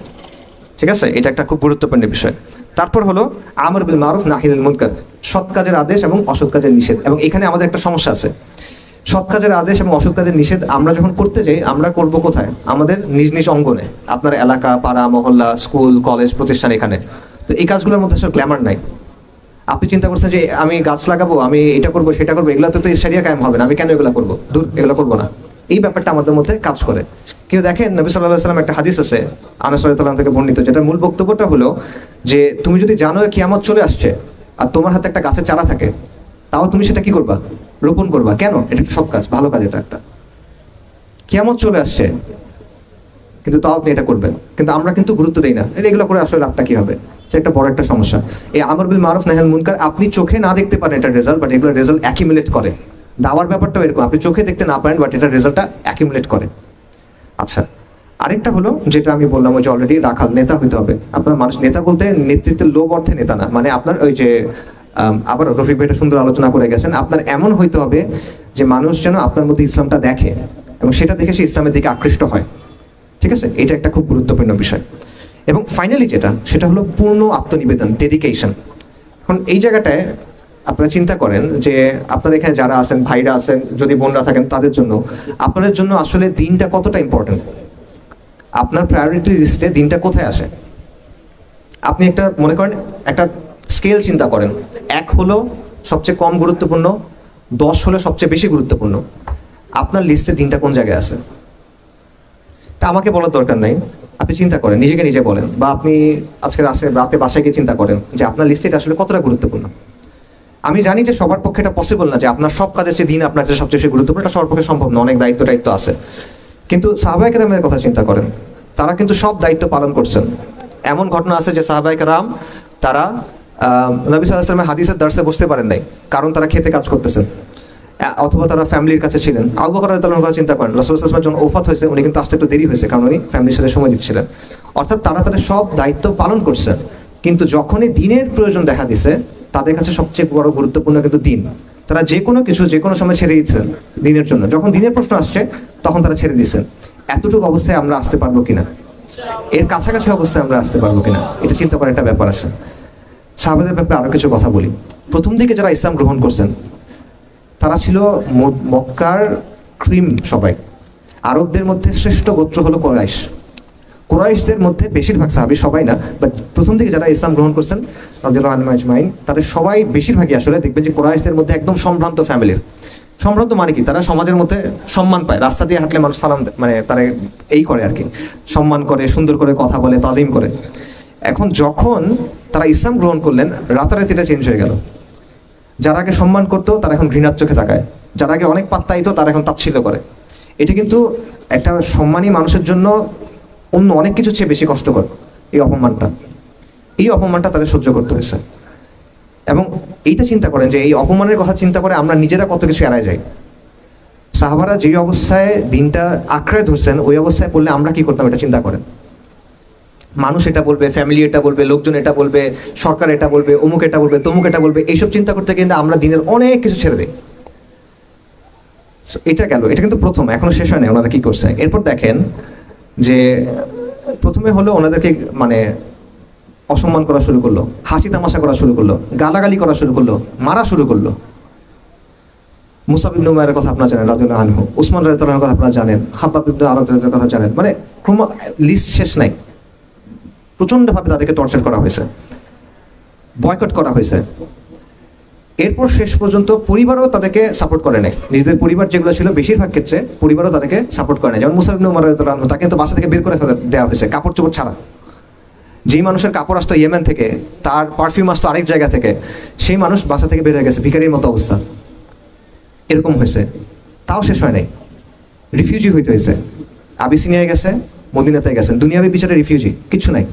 S1: ঠিক আছে, এটা একটা খুব গুরুত্বপূর্ণ বিষয়। তারপর হলো আমর বিল মারুফ নাহি আনিল মুনকার, সৎ কাজের আদেশ এবং অসৎ কাজের নিষেধ। এবং এখানে আমাদের একটা সমস্যা আছে, সৎ কাজের আদেশ এবং অসৎ কাজের নিষেধ আমরা যখন করতে যাই আমরা করব কোথায়? আমাদের নিজ নিজ অঙ্গনে, আপনার এলাকা, পাড়া, মহল্লা, স্কুল, কলেজ, প্রতিষ্ঠান, এখানে। তো এই কাজগুলোর মধ্যে আসলে গ্ল্যামার নাই। আপনি চিন্তা করছেন যে আমি গাছ লাগাবো, আমি এটা করবো সেটা করবো, এগুলোতে তো শরিয়া কায়েম হবে না, আমি কেন এগুলো করবো, দূর, এগুলো করবো না। এই ব্যাপারটা আমাদের মধ্যে কাজ করে। কেউ দেখেন নবী সাল্লাল্লাহু আলাইহি ওয়াসাল্লাম একটা হাদিস আছে আনাস রাদিয়াল্লাহু আনহু থেকে বর্ণিত, যেটা মূল বক্তব্যটা হলো যে তুমি যদি জানো কিয়ামত চলে আসছে আর তোমার হাতে একটা গাছের চারা থাকে, তাও তুমি সেটা কি করবা? রোপণ করবা। কেন? এটা একটা সৎ কাজ, ভালো কাজ। এটা একটা কিয়ামত চলে আসছে কিন্তু তাও আপনি এটা করবেন, কিন্তু আমরা কিন্তু গুরুত্ব দেই না। এগুলো করে আসলে লাভটা কি হবে? এটা একটা বড় একটা সমস্যা। এই আমর বিল মারুফ নাহি আনিল মুনকার আপনি চোখে না দেখতে পারেন এটার রেজাল্ট, বাট এগুলো রেজাল্ট অ্যাকিউমুলেট করে। দাওয়ার ব্যাপারটাও এরকম, আপনি চোখে দেখতে না পারেন বাট এটার রেজাল্টটা অ্যাকিউমুলেট করে। আচ্ছা, আরেকটা হলো যেটা আমি বললাম ওই যে অলরেডি রাখাল, নেতা হইতে হবে আপনার। মানুষ নেতা বলতে নেতৃত্বের লোভ অর্থে নেতা না, মানে আপনার ওই যে আবার রফিক ভাই এটা সুন্দর আলোচনা করে গেছেন, আপনার এমন হইতে হবে যে মানুষ যেন আপনার মধ্যে ইসলামটা দেখে এবং সেটা দেখে সে ইসলামের দিকে আকৃষ্ট হয়। ঠিক আছে, এটা একটা খুব গুরুত্বপূর্ণ বিষয়। এবং ফাইনালি যেটা, সেটা হলো পূর্ণ আত্মনিবেদন, ডেডিকেশন। এখন এই জায়গাটায় আপনারা চিন্তা করেন যে আপনারা এখানে যারা আছেন, ভাইরা আছেন, যদি বোনরা থাকেন, তাদের জন্য, আপনাদের জন্য আসলে দিনটা কতটা ইম্পর্টেন্ট? আপনার প্রায়োরিটি লিস্টে দিনটা কোথায় আসে? আপনি একটা মনে করেন একটা স্কেল চিন্তা করেন, 1 হলো সবচেয়ে কম গুরুত্বপূর্ণ, 10 হলো সবচেয়ে বেশি গুরুত্বপূর্ণ। আপনার লিস্টে দিনটা কোন জায়গায় আছে? তা আমাকে বলার দরকার নাই, আপনি চিন্তা করেন, নিজেকে নিজে বলেন, বা আপনি আজকে রাতে বাসায় গিয়ে চিন্তা করেন যে আপনার লিস্টে এটা আসলে কতটা গুরুত্বপূর্ণ। আমি জানি যে সবার পক্ষে এটা পসিবল না যে আপনার সব কাজের চেয়ে দিন আপনার কাছে সবচেয়ে বেশি গুরুত্বপূর্ণ, এটা সবার পক্ষে সম্ভব না, অনেক দায়িত্ব আছে। কিন্তু সাহাবায়ে কেরামের কথা চিন্তা করেন, তারা কিন্তু সব দায়িত্ব পালন করছেন। এমন ঘটনা আছে যে সাহাবায়ে কেরাম তারা নবী সাল্লাল্লাহু আলাইহি ওয়াসাল্লামের হাদিসের দার্সে বসতে পারেন নাই, কারণ তারা খেতে কাজ করতেছেন, অথবা তারা ফ্যামিলির কাছে ছিলেন। আবু বকর রাদিয়াল্লাহু আনহু চিন্তা করেন, রাসূল সাল্লাল্লাহু আলাইহি ওয়াসাল্লামের যখন ওফাত হয়েছে উনি কিন্তু আসতে একটু দেরি হয়েছে, কারণ উনি ফ্যামিলির সাথে সময় দিচ্ছিলেন। অর্থাৎ তারা তাদের সব দায়িত্ব পালন করছেন, কিন্তু যখনই দিনের প্রয়োজন দেখা দিছে তাদের কাছে সবচেয়ে বড় গুরুত্বপূর্ণ কিন্তু দিন। তারা যে কোনো কিছু যে কোনো সময় ছেড়ে দিচ্ছেন দিনের জন্য, যখন দিনের প্রশ্ন আসছে তখন তারা ছেড়ে দিচ্ছেন। এতটুকু অবস্থায় আমরা আসতে পারবো কিনা, এর কাছাকাছি অবস্থায় আমরা আসতে পারবো কিনা, এটা চিন্তা করার একটা ব্যাপার আছে। সাহাবাদের ব্যাপারে আরো কিছু কথা বলি। প্রথম দিকে যারা ইসলাম গ্রহণ করছেন তারা ছিল মক্কার ক্রিম। সবাই আরবদের মধ্যে শ্রেষ্ঠ গোত্র হলো কুরাইশ। কুরাইশদের মধ্যে বেশিরভাগ সাহাবী, সবাই না, বাট প্রথম থেকে যারা ইসলাম গ্রহণ করছেন রাদিয়াল্লাহু আনহুম আজমাইন, তাদের সবাই বেশিরভাগই আসলে দেখবেন যে কুরাইশদের মধ্যে একদম সম্ভ্রান্ত ফ্যামিলির। সম্ভ্রান্ত মানে কি, তারা সমাজের মধ্যে সম্মান পায়, রাস্তা দিয়ে হাঁটলে মানুষ সালাম দেয়, মানে তারা এই করে আর কি, সম্মান করে, সুন্দর করে কথা বলে, তাজিম করে। এখন যখন তারা ইসলাম গ্রহণ করলেন, রাতারাতি এটা চেঞ্জ হয়ে গেল। যারা আগে সম্মান করতো তারা এখন ঘৃণার চোখে তাকায়, যারা আগে অনেক পাত্তাইতো তারা এখন তাচ্ছিল্য করে। এটা কিন্তু একটা সম্মানী মানুষের জন্য অন্য অনেক কিছু চেয়ে বেশি কষ্টকর। এই অপমানটা তাদের সহ্য করতে হয়েছে। এবং এইটা চিন্তা করেন যে এই অপমানের কথা চিন্তা করে আমরা নিজেরা কত কিছু এড়ায় যাই। সাহাবারা যে অবস্থায় দিনটা আঁকড়ে ধরছেন, ওই অবস্থায় পড়লে আমরা কি করতাম এটা চিন্তা করেন। মানুষ এটা বলবে, ফ্যামিলি এটা বলবে, লোকজন এটা বলবে, সরকার এটা বলবে, অমুক এটা বলবে, তমুক এটা বলবে, এইসব চিন্তা করতে কিন্তু আমরা দিনের অনেক কিছু ছেড়ে দিই। এটা গেল, এটা কিন্তু প্রথম, এখনো শেষ হয়নি ওনারা কি করছে। এরপর দেখেন যে প্রথমে হলো ওনাদেরকে মানে অসম্মান করা শুরু করলো, হাসি তামাশা করা শুরু করলো, গালাগালি করা শুরু করলো, মারা শুরু করলো। মুসাব ইবনে উমাইরের কথা আপনারা জানেন রাদিয়াল্লাহু আনহু, উসমান রাদিয়াল্লাহু আনহুর কথা আপনারা জানেন, খাব্বাব ইবনে আরাদ রাদিয়াল্লাহু আনহুর কথা জানেন, মানে লিস্ট শেষ নাই। প্রচন্ডভাবে তাদেরকে টর্চার করা হয়েছে, বয়কট করা হয়েছে। এরপর শেষ পর্যন্ত পরিবারও তাদেরকে সাপোর্ট করে নেয়। নিজেদের পরিবার যেগুলো ছিল বেশিরভাগ ক্ষেত্রে পরিবারও তাদেরকে সাপোর্ট করে নেয়। যেমন মুসাব ইবনে উমাইর রাদিয়াল্লাহু আনহু, তাকে কিন্তু বাসা থেকে বের করে ফেলে দেওয়া হয়েছে কাপড় চোপড় ছাড়া। যেই মানুষের কাপড় আসতো ইয়েমেন থেকে, তার পারফিউম আসতো আরেক জায়গা থেকে, সেই মানুষ বাসা থেকে বের হয়ে গেছে, ভিখারির মতো অবস্থা। এরকম হয়েছে, তাও শেষ হয় নাই, রিফিউজি হইতে হয়েছে। আবিসিনিয়ায় গেছে, মদিনাতে গেছেন, দুনিয়াবি বিচারে রিফিউজি, কিচ্ছু নাই,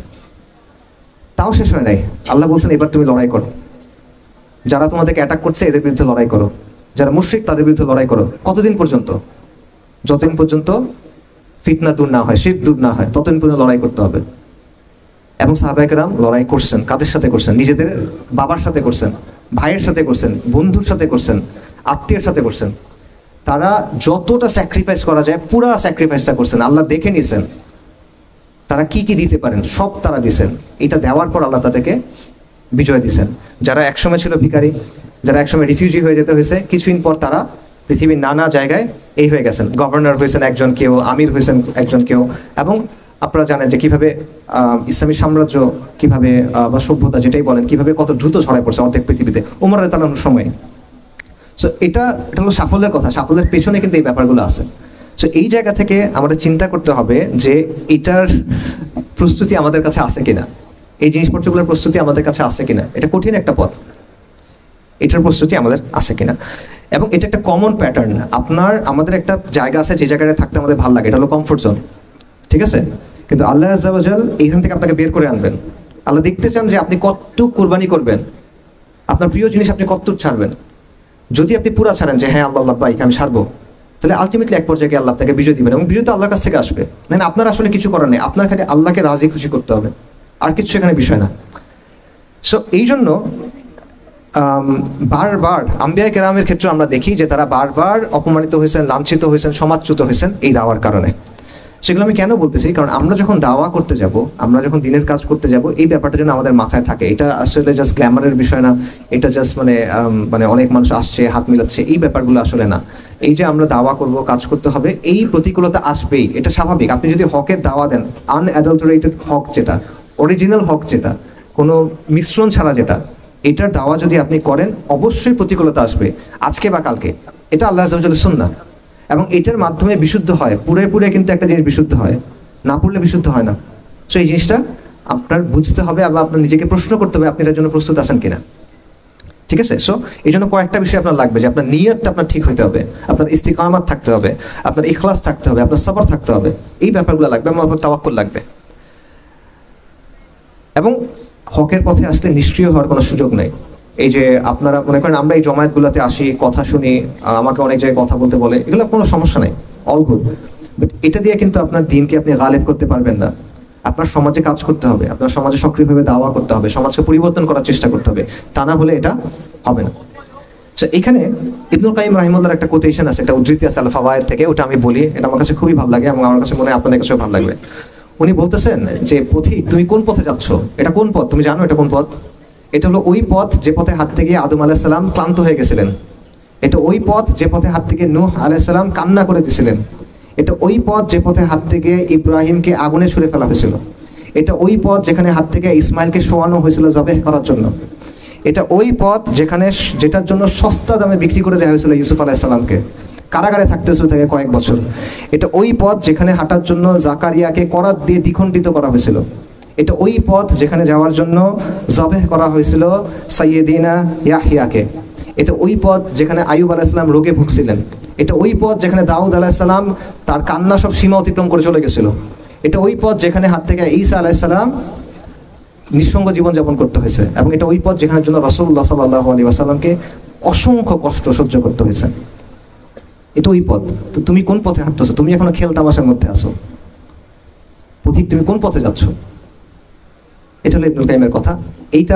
S1: তাও শেষ হয় নাই। আল্লাহ বলছেন এবার তুমি লড়াই করো, যারা তোমাদেরকে অ্যাটাক করছে এদের বিরুদ্ধে লড়াই করো, যারা মুশরিক তাদের বিরুদ্ধে লড়াই করো। কতদিন পর্যন্ত? যতদিন পর্যন্ত ফিতনা দূর না হয়, শিরক দূর না হয়, ততদিন পর্যন্ত লড়াই করতে হবে। এবং সাহাবায়ে কেরাম লড়াই করছেন, কাদের সাথে করছেন? নিজেদের বাবার সাথে করছেন, ভাইয়ের সাথে করছেন, বন্ধুর সাথে করছেন, আত্মীয়ের সাথে করছেন। তারা যতটা স্যাক্রিফাইস করা যায় পুরা স্যাক্রিফাইসটা করছেন। আল্লাহ দেখে নিয়েছেন তারা কি কি দিতে পারেন, সব তারা দিছেন। এটা দেওয়ার পর আল্লাহ তাদেরকে বিজয় দিছেন। যারা একসময় ছিল ভিখারি, যারা একসময় রিফিউজি হয়ে যেতে হয়েছে, কিছুদিন পর তারা পৃথিবীর নানা জায়গায় এই হয়ে গেছেন, গভর্নর হয়েছেন একজন কেউ, আমির হয়েছেন একজন কেউ। এবং আপনারা জানেন যে কিভাবে ইসলামী সাম্রাজ্য কিভাবে বা সভ্যতা যেটাই বলেন কিভাবে কত দ্রুত ছড়ায় পড়ছে অর্ধেক পৃথিবীতে ওমর রাদিয়াল্লাহু আনহুর সময়ে। সো এটা হলো সাফল্যের কথা, সাফল্যের পেছনে কিন্তু এই ব্যাপারগুলো আছে। সো এই জায়গা থেকে আমাদের চিন্তা করতে হবে যে এটার প্রস্তুতি আমাদের কাছে আছে কিনা, এই জিনিসপত্রগুলোর প্রস্তুতি আমাদের কাছে আছে কিনা। এটা কঠিন একটা পথ, এটার প্রস্তুতি আমাদের আছে কিনা। এবং এটা একটা কমন প্যাটার্ন। আমাদের একটা জায়গা আছে যে জায়গায় থাকতে আমাদের ভালো লাগে, এটা হলো কমফোর্ট জোন, ঠিক আছে? কিন্তু আল্লাহ আযজা ওয়া জাল এখান থেকে আপনাকে বের করে আনবেন। আল্লাহ দেখতে চান যে আপনি কতটুকু কুরবানি করবেন, আপনার প্রিয় জিনিস আপনি কতটুকু ছাড়বেন। যদি আপনি পুরা ছাড়েন যে হ্যাঁ আল্লাহ বাইক আমি ছাড়বো, তাহলে আলটিমেটলি এক পর্যায়ে আল্লাহ আপনাকে বিজয় দিবেন এবং বিজয় তো আল্লাহর কাছ থেকে আসবে। দেখেন আপনার আসলে কিছু করার নেই, আপনার খালি আল্লাহকে রাজি খুশি করতে হবে, আর কিছু এখানে বিষয় না। সো এই জন্য বারবার আম্বিয়া কেরামের ক্ষেত্রে আমরা দেখি যে তারা বারবার অপমানিত হয়েছেন, লাঞ্ছিত হয়েছেন, সমাজচ্যুত হয়েছেন এই দাওয়ার কারণে। সেগুলো আমি কেন বলতেছি, কারণ আমরা যখন দাওয়া করতে যাব, আমরা যখন দিনের কাজ করতে যাব, এই ব্যাপারটা যেন আমাদের মাথায় থাকে। এটা আসলে জাস্ট গ্ল্যামারের বিষয় না, এটা জাস্ট মানে অনেক মানুষ আসছে হাত মিলাচ্ছে, এই ব্যাপারগুলো আসলে না। এই যে আমরা দাওয়া করব, কাজ করতে হবে, এই প্রতিকূলতা আসবেই, এটা স্বাভাবিক। আপনি যদি হকের দাওয়া দেন, আনঅ্যাডাল্টারেটেড হক যেটা, অরিজিনাল হক যেটা, কোনো মিশ্রণ ছাড়া যেটা, এটার দাওয়া যদি আপনি করেন অবশ্যই প্রতিকূলতা আসবে, আজকে বা কালকে। এটা আল্লাহ আযজা ওয়া জাল্লার সুন্নাহ। এবং এটার মাধ্যমে বিশুদ্ধ হয়, পুরে কিন্তু একটা জিনিস বিশুদ্ধ হয়, না পড়লে বিশুদ্ধ হয় না। সো এই জিনিসটা আপনার বুঝতে হবে, আবার আপনার নিজেকে প্রশ্ন করতে হবে আপনি এটার জন্য প্রস্তুত আছেন কিনা, ঠিক আছে? সো এই জন্য কয়েকটা বিষয় আপনার লাগবে, যে আপনার নিয়তটা আপনার ঠিক হইতে হবে, আপনার ইস্তিকামাত থাকতে হবে, আপনার ইখলাস থাকতে হবে, আপনার সবর থাকতে হবে, এই ব্যাপারগুলো লাগবে, এবং আপনার তাওয়াক্কুল লাগবে। এবং হকের পথে আসলে নিষ্ক্রিয় হওয়ার কোনো সুযোগ নেই। এই যে আপনারা মনে করেন আমরা এই জমায়েতগুলোতে আসি, কথা শুনি, আমাকে অনেক জায়গায় কথা বলতে বলে, এগুলো কোনো সমস্যা নেই, অল গুড। বাট এটা দিয়ে কিন্তু আপনার দিনকে আপনি গালেব করতে পারবেন না। আপনার সমাজে কাজ করতে হবে, আপনার সমাজে সক্রিয়ভাবে দাওয়া করতে হবে, সমাজকে পরিবর্তন করার চেষ্টা করতে হবে, তা না হলে এটা হবে না। এখানে ইবনুল কাইয়িম রাহিমাহুল্লাহর একটা কোটেশন আছে, একটা উদ্ধৃতি আছে আল ফাওয়ায়েদ থেকে, ওটা আমি বলি, এটা আমার কাছে খুবই ভালো লাগে এবং আমার কাছে মনে হয় আপনাদের কাছেও ভালো লাগবে। উনি বলতেছেন যে পথিক তুমি কোন পথে যাচ্ছ, এটা কোন পথ তুমি জানো? এটা কোন পথ? এটা হলো ওই পথ যে পথে হাঁটতে গিয়ে আদম আলাইহিস সালাম ক্লান্ত হয়ে গেছিলেন। এটা ওই পথ যে পথে হাঁটতে গিয়ে নূহ আলাইহিস সালাম কান্না করে দিয়েছিলেন। এটা ওই পথ যে পথে হাত থেকে ইব্রাহিমকে আগুনে ছুঁড়ে ফেলা হয়েছিল। এটা ওই পথ যেখানে হাত থেকে ইসমাইলকে শোয়ানো হয়েছিল জবেহ করার জন্য। এটা ওই পথ যেটার জন্য সস্তা দামে বিক্রি করে দেওয়া হয়েছিল ইউসুফ আলাইহিস সালামকে, কারাগারে থাকতে হয়েছিল থেকে কয়েক বছর। এটা ওই পথ যেখানে হাঁটার জন্য জাকারিয়াকে করাত দিয়ে দ্বিখণ্ডিত করা হয়েছিল। এটা ওই পথ যেখানে যাওয়ার জন্য জবেহ করা হয়েছিল সাইয়েদিনা ইয়াহইয়াকে। এটা ওই পথ যেখানে আইয়ুব আলাইহিস সালাম রোগে ভুগছিলেন। এটা ওই পথ যেখানে দাউদ আলাইহিস সালাম তার কান্না সব সীমা অতিক্রম করে চলে গেছিল। এটা ওই পথ যেখানে হাত থেকে ঈসা আলাইহিস সালাম নিঃসঙ্গ জীবনযাপন করতে হয়েছে। এবং এটা ওই পথ যেখানের জন্য রাসূলুল্লাহ সাল্লাল্লাহু আলাইহি ওয়াসাল্লামকে অসংখ্য কষ্ট সহ্য করতে হয়েছে। এটা ওই পথ। তো তুমি কোন পথে হাঁটতেছো? তুমি এখনো খেল তামাশার মধ্যে আছো। পথিক, তুমি কোন পথে যাচ্ছ? এটা হলো ইবনুল কাইয়িমের কথা। এইটা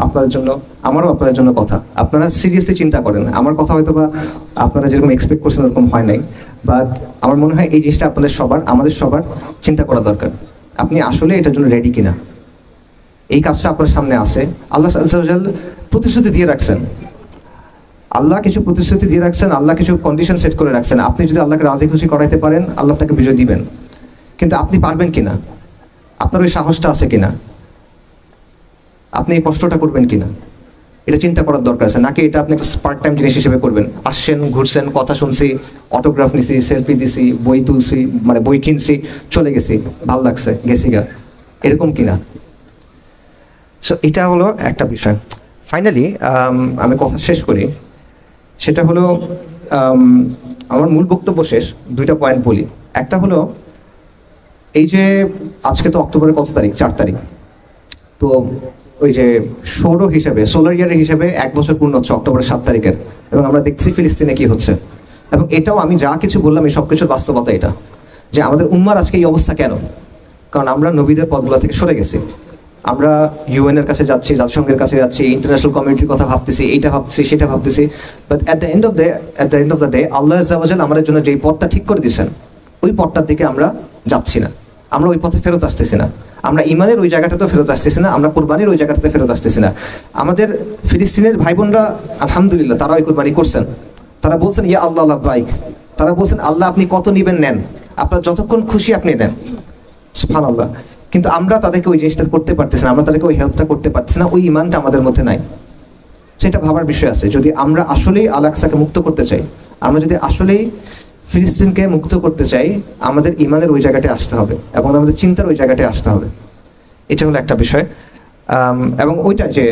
S1: আপনাদের জন্য, আমারও আপনাদের জন্য কথা। আপনারা সিরিয়াসলি চিন্তা করেন। আমার কথা হয়তো বা আপনারা যেরকম এক্সপেক্ট করছেন ওরকম হয় নাই, বাট আমার মনে হয় এই জিনিসটা আপনাদের সবার, আমাদের সবার চিন্তা করা দরকার। আপনি আসলে এটার জন্য রেডি কিনা? এই কাজটা আপনার সামনে আছে। আল্লাহ আযজা ওয়া জাল প্রতিশ্রুতি দিয়ে রাখছেন। আল্লাহ কিছু প্রতিশ্রুতি দিয়ে রাখছেন, আল্লাহ কিছু কন্ডিশন সেট করে রাখছেন। আপনি যদি আল্লাহকে রাজি খুশি করাইতে পারেন, আল্লাহ আপনাকে বিজয় দিবেন। কিন্তু আপনি পারবেন কিনা? আপনার ওই সাহসটা আছে কিনা? আপনি এই কষ্টটা করবেন কিনা? এটা চিন্তা করার দরকার আছে। নাকি এটা আপনি একটা পার্ট টাইম জিনিস হিসেবে করবেন? আসছেন, ঘুরছেন, কথা শুনছি, অটোগ্রাফ নিছি, সেলফি দিছি, বই তুলছি, মানে বই কিনছি, চলে গেছি, ভাল লাগছে, গেছি গা, এরকম কিনা? সো এটা হলো একটা বিষয়। ফাইনালি আমি কথা শেষ করি। সেটা হলো আমার মূল বক্তব্য শেষ, দুইটা পয়েন্ট বলি। একটা হলো এই যে আজকে তো অক্টোবরের কত তারিখ? 4 তারিখ। তো ওই যে সৌর হিসাবে, সোলার ইয়ারের হিসাবে 1 বছর পূর্ণ হচ্ছে অক্টোবরের 7 তারিখের। এবং আমরা দেখছি ফিলিস্তিনে কি হচ্ছে। এবং এটাও আমি যা কিছু বললাম এই সব কিছুর বাস্তবতা এটা, যে আমাদের উম্মার আজকে এই অবস্থা কেন? কারণ আমরা নবীদের পথগুলো থেকে সরে গেছি। আমরা ইউএন এর কাছে যাচ্ছি, জাতিসংঘের কাছে যাচ্ছি, ইন্টারন্যাশনাল কমিউনিটির কথা ভাবতেছি, এইটা ভাবতেছি, সেটা ভাবতেছি। But at the end of the day আল্লাহ আযজা ওয়া জাল আমাদের জন্য যেই পথটা ঠিক করে দিয়েছেন, ওই পথটার দিকে আমরা যাচ্ছি না। আমরা ওই পথে ফেরত আসতেছি না। আমরা ইমানের ওই জায়গাটাতেও ফেরত আসতেছি না। আমরা কুরবানির ওই জায়গাটাতে ফেরত আসতেছি না। আমাদের ফিলিস্তিনের ভাই বোনরা আলহামদুলিল্লাহ তারা ওই কুরবানি করছেন। তারা বলছেন ইয়া আল্লাহ লাব্বাইক। তারা বলছেন আল্লাহ আপনি কত নিবেন নেন, আপনার যতক্ষণ খুশি আপনি নেন। সুবহানাল্লাহ। কিন্তু আমরা তাদেরকে ওই জিনিসটা করতে পারতেছি না, আমরা তাদেরকে ওই হেল্পটা করতে পারতেছি না। ওই ইমানটা আমাদের মধ্যে নাই। সেটা ভাবার বিষয় আছে। যদি আমরা আসলেই আল আকসাকে মুক্ত করতে চাই, আমরা যদি আসলেই ফিলিস্তিনকে মুক্ত করতে চাই, আমাদের ইমানের ওই জায়গাটায় আসতে হবে এবং আমাদের চিন্তার ওই জায়গাটায় আসতে হবে। এটা হলো একটা বিষয়। এবং ওইটা যে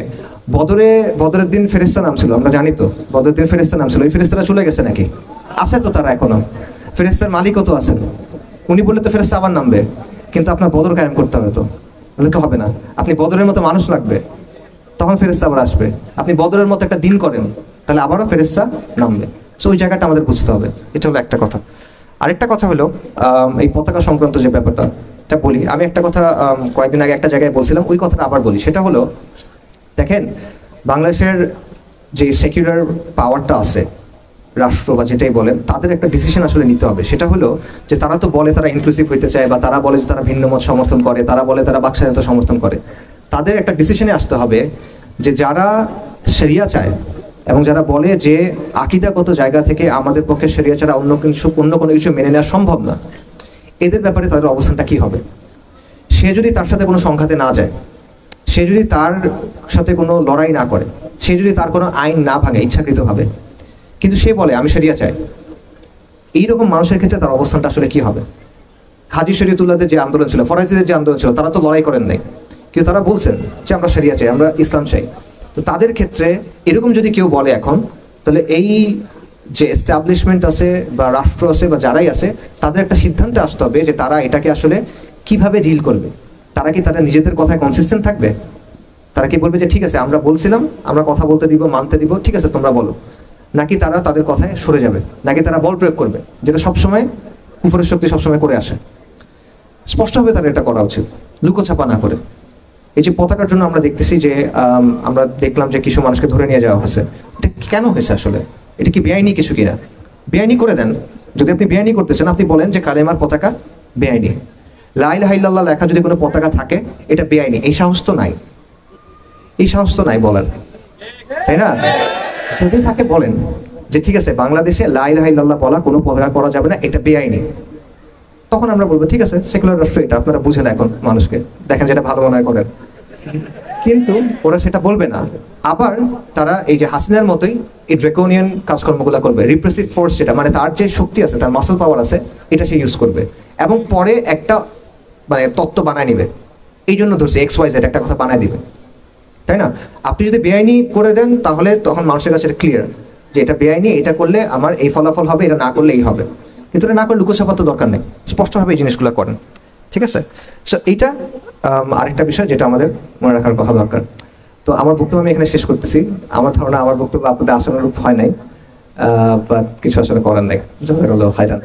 S1: বদরের দিন ফেরেশতা নামছিল, আমরা জানি তো বদরের দিন ফেরেশতা নামছিল। ওই ফেরেশতারা চলে গেছে নাকি? আছে তো তারা এখনো। ফেরেশতার মালিকও তো আছেন। উনি বললে তো ফেরেশতা আবার নামবে। কিন্তু আপনার বদর কায়েম করতে হবে তো, বলে তো হবে না। আপনি বদরের মতো মানুষ লাগবে, তখন ফেরেশতা আবার আসবে। আপনি বদরের মতো একটা দিন করেন, তাহলে আবারও ফেরেশতা নামবে। সো ওই জায়গাটা আমাদের বুঝতে হবে। এটা হলো একটা কথা। আরেকটা কথা হলো এই পতাকা সংক্রান্ত যে ব্যাপারটা, এটা বলি। আমি একটা কথা কয়েকদিন আগে একটা জায়গায় বলছিলাম, ওই কথাটা আবার বলি। সেটা হলো, দেখেন বাংলাদেশের যে সেকুলার পাওয়ারটা আছে, রাষ্ট্র বা যেটাই বলেন, তাদের একটা ডিসিশন আসলে নিতে হবে। সেটা হলো যে তারা তো বলে তারা ইনক্লুসিভ হইতে চায়, বা তারা বলে যে তারা ভিন্ন মত সমর্থন করে, তারা বলে তারা বাকস্বাধীনতা সমর্থন করে। তাদের একটা ডিসিশনে আসতে হবে যে যারা শরিয়া চায় এবং যারা বলে যে আকীদাগত জায়গা থেকে আমাদের পক্ষে শরিয়া ছাড়া অন্য কোনো কিছু মেনে নেওয়া সম্ভব না, এদের ব্যাপারে তাদের অবস্থানটা কি হবে? সে যদি তার সাথে কোনো সংঘাতে না যায়, সে যদি তার সাথে কোনো লড়াই না করে, সে যদি তার কোনো আইন না ভাঙে ইচ্ছাকৃতভাবে, কিন্তু সে বলে আমি শরিয়া চাই, এইরকম মানুষের ক্ষেত্রে তার অবস্থানটা আসলে কি হবে? হাজী শরীয়তুল্লাহদের যে আন্দোলন ছিল, ফরাইজিদের যে আন্দোলন ছিল, তারা তো লড়াই করেন নাই, কিন্তু তারা বলছেন যে আমরা শরিয়া চাই, আমরা ইসলাম চাই। তো তাদের ক্ষেত্রে এরকম যদি কেউ বলে এখন, তাহলে এই যে এস্টাবলিশমেন্ট আছে বা রাষ্ট্র আছে বা যারাই আছে, তাদের একটা সিদ্ধান্তে আসতে হবে যে তারা এটাকে আসলে কিভাবে ডিল করবে। তারা কি তারা নিজেদের কথায় কনসিস্টেন্ট থাকবে? তারা কি বলবে যে ঠিক আছে আমরা বলছিলাম, আমরা কথা বলতে দিব, মানতে দিব, ঠিক আছে তোমরা বলো? নাকি তারা তাদের কথায় সরে যাবে? নাকি তারা বল প্রয়োগ করবে, যেটা সবসময় কুফরের শক্তি সবসময় করে আসে? স্পষ্টভাবে তারা এটা করা উচিত, লুকোছাপা না করে। এই যে পতাকার জন্য আমরা দেখতেছি যে আমরা দেখলাম যে কিছু মানুষকে ধরে নিয়ে যাওয়া হয়েছে। এটা কেন হয়েছে আসলে? এটা কি বেআইনি কিছু কিনা? বেআইনি করে দেন। যদি আপনি বেআইনি করতে চান, আপনি বলেন যে কালেমার পতাকা বেআইনি, লা ইলাহা ইল্লাল্লাহ লেখা যদি কোনো পতাকা থাকে এটা বেআইনি। এই সাহস তো নাই, এই সাহস তো নাই বলার, তাই না? যদি থাকে বলেন যে ঠিক আছে বাংলাদেশে লা ইলাহা ইল্লাল্লাহ বলা কোনো পতাকা করা যাবে না, এটা বেআইনি। তখন আমরা বলবো ঠিক আছে সেকুলার রাষ্ট্র এটা, আপনারা বুঝেন এখন মানুষকে, দেখেন যেটা ভালো মনে হয় করেন। কিন্তু ওরা সেটা বলবে না। আবার তারা এই যে হাসিনার মতোই এই ড্রেকোনিয়ান কাজকর্মগুলো করবে, রিপ্রেসিভ ফোর্স যেটা, মানে তার যে শক্তি আছে, তার মাসল পাওয়ার আছে, এটা সে ইউজ করবে এবং পরে একটা মানে তত্ত্ব বানায় নিবে। এই জন্য ধরছে XYZ একটা কথা বানায় দিবে, তাই না? আপনি যদি বেআইনি করে দেন তাহলে তখন মানুষের কাছে এটা ক্লিয়ার যে এটা বেআইনি, এটা করলে আমার এই ফলাফল হবে, এটা না করলে এই হবে। কিন্তু এটা না করলে লুকোছাপা তো দরকার নেই, স্পষ্টভাবে এই জিনিসগুলো করেন, ঠিক আছে? সো এইটা আরেকটা বিষয় যেটা আমাদের মনে রাখার কথা দরকার। তো আমার বক্তব্য আমি এখানে শেষ করতেছি। আমার ধারণা আমার বক্তব্য আপনাদের আশানুরূপ হয় নাই, বাট কিছু আসলে করার নাই। জাযাকাল্লাহু খাইরান।